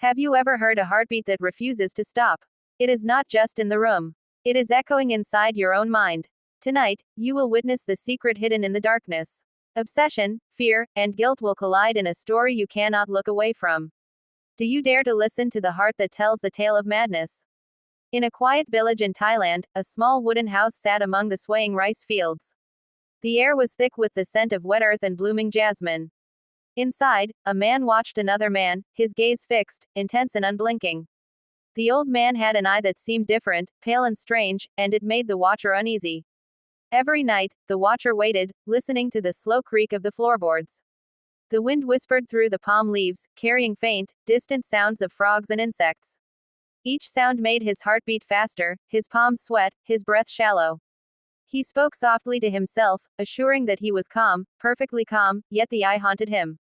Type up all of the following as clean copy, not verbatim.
Have you ever heard a heartbeat that refuses to stop? It is not just in the room. It is echoing inside your own mind. Tonight, you will witness the secret hidden in the darkness. Obsession, fear, and guilt will collide in a story you cannot look away from. Do you dare to listen to the heart that tells the tale of madness? In a quiet village in Thailand, a small wooden house sat among the swaying rice fields. The air was thick with the scent of wet earth and blooming jasmine. Inside, a man watched another man, his gaze fixed, intense and unblinking. The old man had an eye that seemed different, pale and strange, and it made the watcher uneasy. Every night, the watcher waited, listening to the slow creak of the floorboards. The wind whispered through the palm leaves, carrying faint, distant sounds of frogs and insects. Each sound made his heart beat faster, his palms sweat, his breath shallow. He spoke softly to himself, assuring that he was calm, perfectly calm, yet the eye haunted him.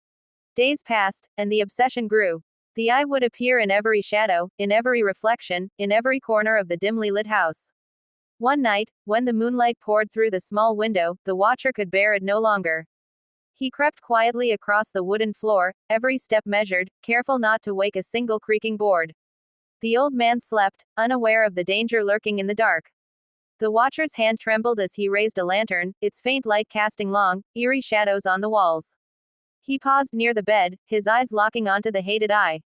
Days passed, and the obsession grew. The eye would appear in every shadow, in every reflection, in every corner of the dimly lit house. One night, when the moonlight poured through the small window, the watcher could bear it no longer. He crept quietly across the wooden floor, every step measured, careful not to wake a single creaking board. The old man slept, unaware of the danger lurking in the dark. The watcher's hand trembled as he raised a lantern, its faint light casting long, eerie shadows on the walls. He paused near the bed, his eyes locking onto the hated eye.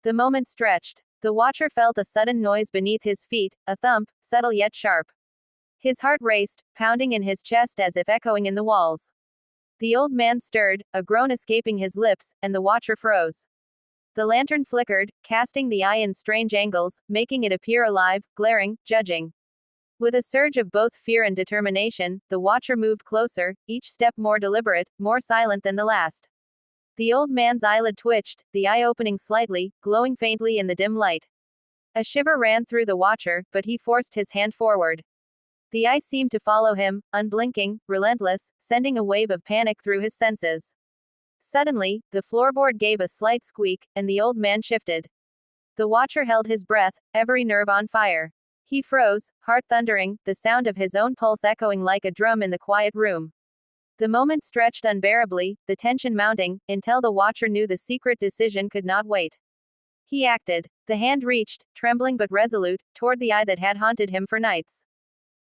The moment stretched. The watcher felt a sudden noise beneath his feet, a thump, subtle yet sharp. His heart raced, pounding in his chest as if echoing in the walls. The old man stirred, a groan escaping his lips, and the watcher froze. The lantern flickered, casting the eye in strange angles, making it appear alive, glaring, judging. With a surge of both fear and determination, the watcher moved closer, each step more deliberate, more silent than the last. The old man's eyelid twitched, the eye opening slightly, glowing faintly in the dim light. A shiver ran through the watcher, but he forced his hand forward. The eye seemed to follow him, unblinking, relentless, sending a wave of panic through his senses. Suddenly, the floorboard gave a slight squeak, and the old man shifted. The watcher held his breath, every nerve on fire. He froze, heart thundering, the sound of his own pulse echoing like a drum in the quiet room. The moment stretched unbearably, the tension mounting, until the watcher knew the secret decision could not wait. He acted. The hand reached, trembling but resolute, toward the eye that had haunted him for nights.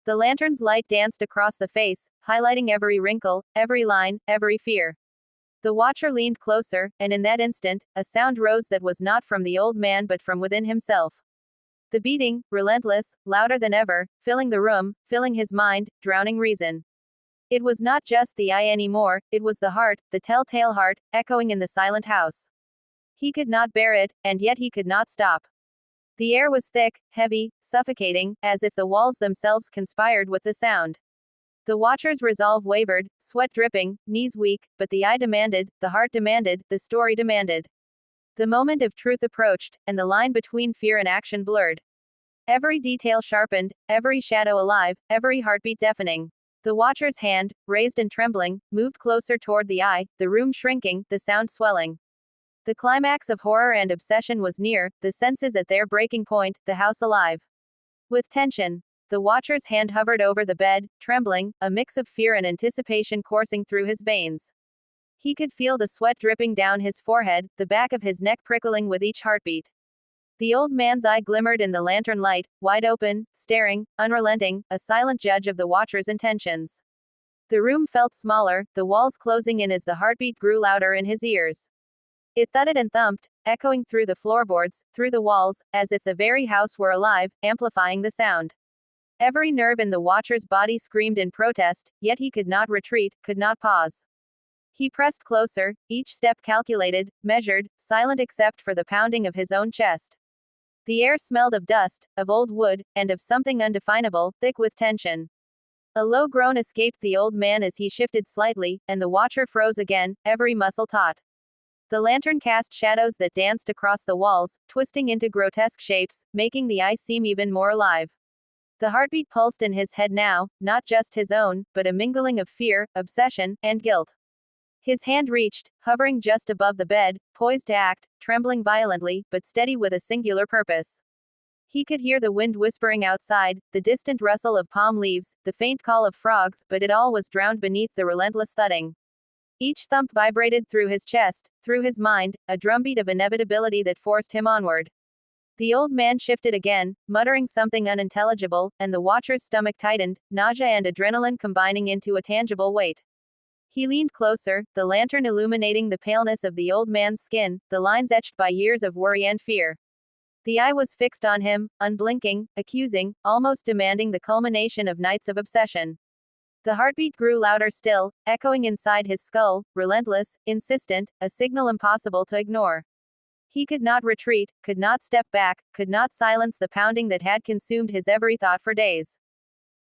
The lantern's light danced across the face, highlighting every wrinkle, every line, every fear. The watcher leaned closer, and in that instant, a sound rose that was not from the old man but from within himself. The beating, relentless, louder than ever, filling the room, filling his mind, drowning reason. It was not just the eye anymore, it was the heart, the telltale heart, echoing in the silent house. He could not bear it, and yet he could not stop. The air was thick, heavy, suffocating, as if the walls themselves conspired with the sound. The watcher's resolve wavered, sweat dripping, knees weak, but the eye demanded, the heart demanded, the story demanded. The moment of truth approached, and the line between fear and action blurred. Every detail sharpened, every shadow alive, every heartbeat deafening. The watcher's hand, raised and trembling, moved closer toward the eye, the room shrinking, the sound swelling. The climax of horror and obsession was near, the senses at their breaking point, the house alive. With tension, the watcher's hand hovered over the bed, trembling, a mix of fear and anticipation coursing through his veins. He could feel the sweat dripping down his forehead, the back of his neck prickling with each heartbeat. The old man's eye glimmered in the lantern light, wide open, staring, unrelenting, a silent judge of the watcher's intentions. The room felt smaller, the walls closing in as the heartbeat grew louder in his ears. It thudded and thumped, echoing through the floorboards, through the walls, as if the very house were alive, amplifying the sound. Every nerve in the watcher's body screamed in protest, yet he could not retreat, could not pause. He pressed closer, each step calculated, measured, silent except for the pounding of his own chest. The air smelled of dust, of old wood, and of something undefinable, thick with tension. A low groan escaped the old man as he shifted slightly, and the watcher froze again, every muscle taut. The lantern cast shadows that danced across the walls, twisting into grotesque shapes, making the eye seem even more alive. The heartbeat pulsed in his head now, not just his own, but a mingling of fear, obsession, and guilt. His hand reached, hovering just above the bed, poised to act, trembling violently, but steady with a singular purpose. He could hear the wind whispering outside, the distant rustle of palm leaves, the faint call of frogs, but it all was drowned beneath the relentless thudding. Each thump vibrated through his chest, through his mind, a drumbeat of inevitability that forced him onward. The old man shifted again, muttering something unintelligible, and the watcher's stomach tightened, nausea and adrenaline combining into a tangible weight. He leaned closer, the lantern illuminating the paleness of the old man's skin, the lines etched by years of worry and fear. The eye was fixed on him, unblinking, accusing, almost demanding the culmination of nights of obsession. The heartbeat grew louder still, echoing inside his skull, relentless, insistent, a signal impossible to ignore. He could not retreat, could not step back, could not silence the pounding that had consumed his every thought for days.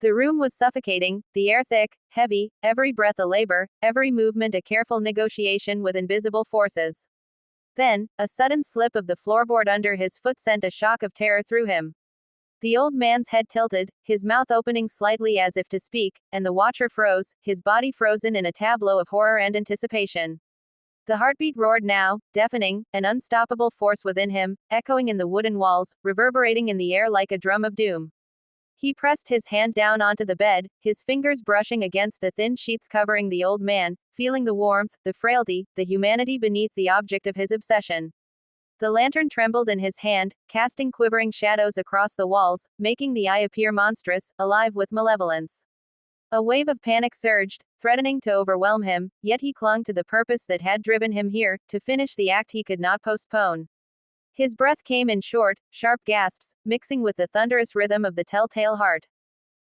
The room was suffocating, the air thick, heavy, every breath a labor, every movement a careful negotiation with invisible forces. Then, a sudden slip of the floorboard under his foot sent a shock of terror through him. The old man's head tilted, his mouth opening slightly as if to speak, and the watcher froze, his body frozen in a tableau of horror and anticipation. The heartbeat roared now, deafening, an unstoppable force within him, echoing in the wooden walls, reverberating in the air like a drum of doom. He pressed his hand down onto the bed, his fingers brushing against the thin sheets covering the old man, feeling the warmth, the frailty, the humanity beneath the object of his obsession. The lantern trembled in his hand, casting quivering shadows across the walls, making the eye appear monstrous, alive with malevolence. A wave of panic surged, threatening to overwhelm him, yet he clung to the purpose that had driven him here, to finish the act he could not postpone. His breath came in short, sharp gasps, mixing with the thunderous rhythm of the telltale heart.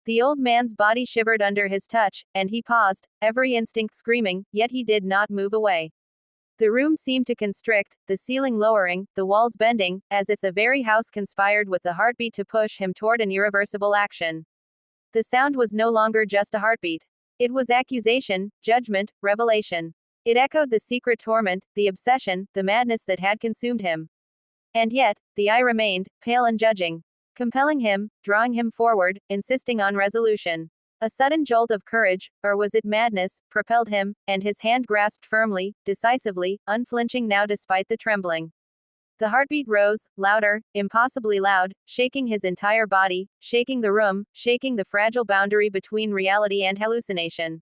The old man's body shivered under his touch, and he paused, every instinct screaming, yet he did not move away. The room seemed to constrict, the ceiling lowering, the walls bending, as if the very house conspired with the heartbeat to push him toward an irreversible action. The sound was no longer just a heartbeat. It was accusation, judgment, revelation. It echoed the secret torment, the obsession, the madness that had consumed him. And yet, the eye remained, pale and judging, compelling him, drawing him forward, insisting on resolution. A sudden jolt of courage, or was it madness, propelled him, and his hand grasped firmly, decisively, unflinching now despite the trembling. The heartbeat rose, louder, impossibly loud, shaking his entire body, shaking the room, shaking the fragile boundary between reality and hallucination.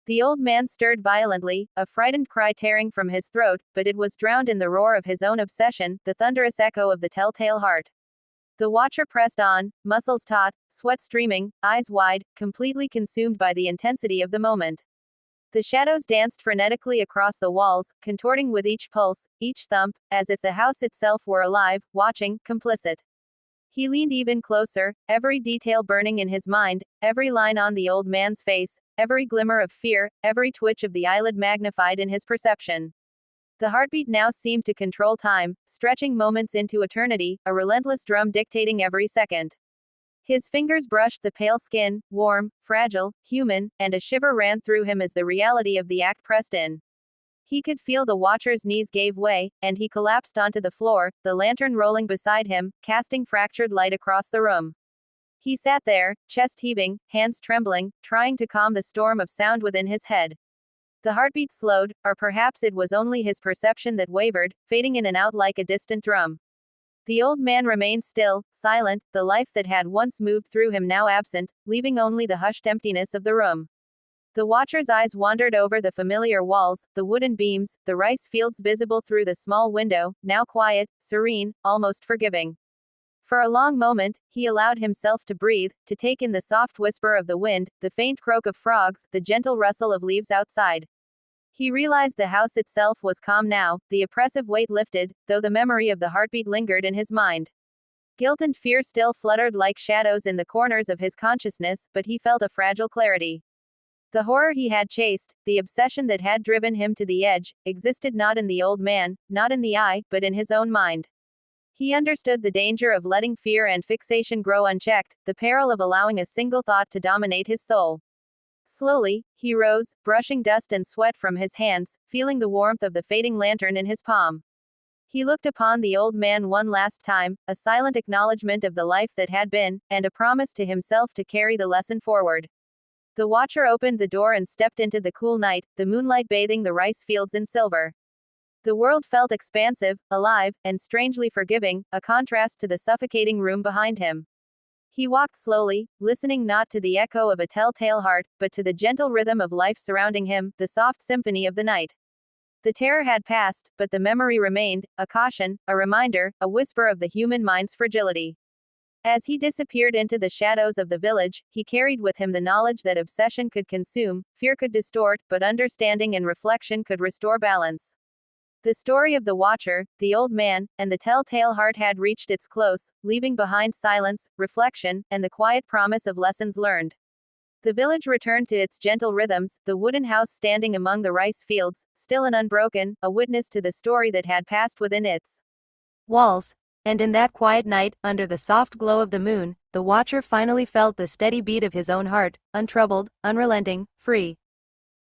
The old man stirred violently, a frightened cry tearing from his throat, but it was drowned in the roar of his own obsession, the thunderous echo of the telltale heart. The watcher pressed on, muscles taut, sweat streaming, eyes wide, completely consumed by the intensity of the moment. The shadows danced frenetically across the walls, contorting with each pulse, each thump, as if the house itself were alive, watching, complicit. He leaned even closer, every detail burning in his mind, every line on the old man's face, every glimmer of fear, every twitch of the eyelid magnified in his perception. The heartbeat now seemed to control time, stretching moments into eternity, a relentless drum dictating every second. His fingers brushed the pale skin, warm, fragile, human, and a shiver ran through him as the reality of the act pressed in. He could feel the watcher's knees gave way, and he collapsed onto the floor, the lantern rolling beside him, casting fractured light across the room. He sat there, chest heaving, hands trembling, trying to calm the storm of sound within his head. The heartbeat slowed, or perhaps it was only his perception that wavered, fading in and out like a distant drum. The old man remained still, silent, the life that had once moved through him now absent, leaving only the hushed emptiness of the room. The watcher's eyes wandered over the familiar walls, the wooden beams, the rice fields visible through the small window, now quiet, serene, almost forgiving. For a long moment, he allowed himself to breathe, to take in the soft whisper of the wind, the faint croak of frogs, the gentle rustle of leaves outside. He realized the house itself was calm now, the oppressive weight lifted, though the memory of the heartbeat lingered in his mind. Guilt and fear still fluttered like shadows in the corners of his consciousness, but he felt a fragile clarity. The horror he had chased, the obsession that had driven him to the edge, existed not in the old man, not in the eye, but in his own mind. He understood the danger of letting fear and fixation grow unchecked, the peril of allowing a single thought to dominate his soul. Slowly, he rose, brushing dust and sweat from his hands, feeling the warmth of the fading lantern in his palm. He looked upon the old man one last time, a silent acknowledgement of the life that had been, and a promise to himself to carry the lesson forward. The watcher opened the door and stepped into the cool night, the moonlight bathing the rice fields in silver. The world felt expansive, alive, and strangely forgiving, a contrast to the suffocating room behind him. He walked slowly, listening not to the echo of a telltale heart, but to the gentle rhythm of life surrounding him, the soft symphony of the night. The terror had passed, but the memory remained, a caution, a reminder, a whisper of the human mind's fragility. As he disappeared into the shadows of the village, he carried with him the knowledge that obsession could consume, fear could distort, but understanding and reflection could restore balance. The story of the Watcher, the old man, and the telltale heart had reached its close, leaving behind silence, reflection, and the quiet promise of lessons learned. The village returned to its gentle rhythms, the wooden house standing among the rice fields, still and unbroken, a witness to the story that had passed within its walls. And in that quiet night, under the soft glow of the moon, the Watcher finally felt the steady beat of his own heart, untroubled, unrelenting, free.